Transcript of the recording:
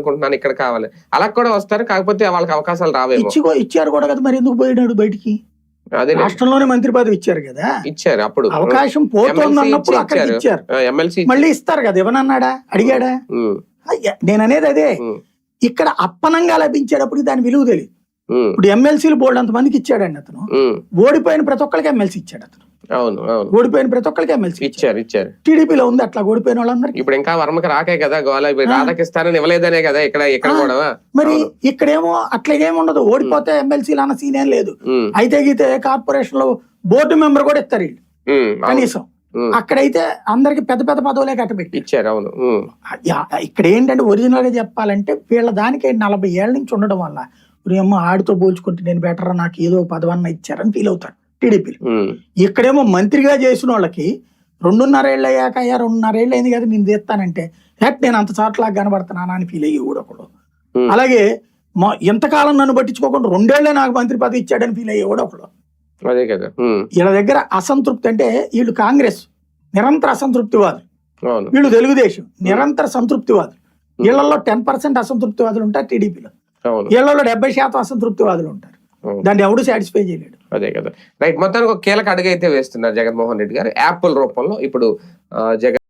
అనుకుంటున్నాను ఇక్కడ కావాలి అలా కూడా వస్తారు, కాకపోతే వాళ్ళకి అవకాశాలు రావేమో. ఇచ్చారు కూడా కదా, మరి ఎందుకు పోయినాడు బయటికి? అదే రాష్ట్రంలోనే మంత్రి పదవి ఇచ్చారు కదా, ఇచ్చారు. అప్పుడు అవకాశం పోతుంది అన్నప్పుడు అక్కడ ఇచ్చారు, ఎమ్మెల్సీ మళ్ళీ ఇస్తారు కదా. ఇవ్వనన్నాడా, అడిగాడా? నేను అనేది అదే, ఇక్కడ అప్పనంగా లభించేటప్పుడు దాని విలువ తెలియదు. ఇప్పుడు ఎమ్మెల్సీలు బోర్డు అంతమందికి ఇచ్చాడండి అతను, ఓడిపోయిన ప్రతి ఒక్కరికి ఎమ్మెల్సీ ఇచ్చాడు అతను. ఓడిపోయిన ప్రతి ఒక్కరికి ఎమ్మెల్సీ ఇచ్చారు. టీడీపీలో ఉంది అట్లా ఓడిపోయిన వాళ్ళందరికీ. ఇప్పుడు ఇంకా వర్మకి రాకే కదా గోళ, రాధకి ఇస్తారని ఇవ్వలేదనే కదా ఇక్కడ కూడా. మరి ఇక్కడేమో అట్లాగేముండదు, ఓడిపోతే ఎమ్మెల్సీలు అన్న సీన్ ఏం లేదు. అయితే గీతే కార్పొరేషన్ లో బోర్డు మెంబర్ కూడా ఇస్తారు వీళ్ళు కనీసం. అక్కడైతే అందరికి పెద్ద పెద్ద పదవులే కట్టబెట్టి ఇచ్చారు. అవును. ఇక్కడ ఏంటంటే ఒరిజినల్ గా చెప్పాలంటే వీళ్ళ దానికి 40 ఏళ్ల నుంచి ఉండడం వల్ల అమ్మ ఆడితో పోల్చుకుంటే నేను బెటర్, నాకు ఏదో పదవన్న ఇచ్చారని ఫీల్ అవుతాడు టీడీపీలో. ఇక్కడేమో మంత్రిగా చేసిన వాళ్ళకి 2.5 ఏళ్ళు అయ్యాక 2.5 ఏళ్ళు అయింది కదా నేను తీస్తానంటే నేను అంత చాట్లాగా కనబడుతున్నానా అని ఫీల్ అయ్యి కూడా ఒకడు. అలాగే ఎంతకాలం నన్ను పట్టించుకోకుండా 2 ఏళ్లే నాకు మంత్రి పదవి ఇచ్చాడని ఫీల్ అయ్యి కూడా ఒకడు. అదే కదా. వీళ్ళ దగ్గర అసంతృప్తి అంటే వీళ్ళు కాంగ్రెస్ నిరంతర అసంతృప్తివాదులు, వీళ్ళు తెలుగుదేశం నిరంతర సంతృప్తివాదులు. వీళ్ళలో 10% అసంతృప్తివాదులు ఉంటారు టీడీపీలో, వీళ్ళలో 70% అసంతృప్తివాదులు ఉంటారు. దాన్ని ఎవడు సాటిస్ఫై చేయలేడు. అదే కదా. రైట్. మొత్తానికి ఒక కీలక అడుగు అయితే వేస్తున్నారు జగన్మోహన్ రెడ్డి గారు యాప్ల రూపంలో. ఇప్పుడు జగన్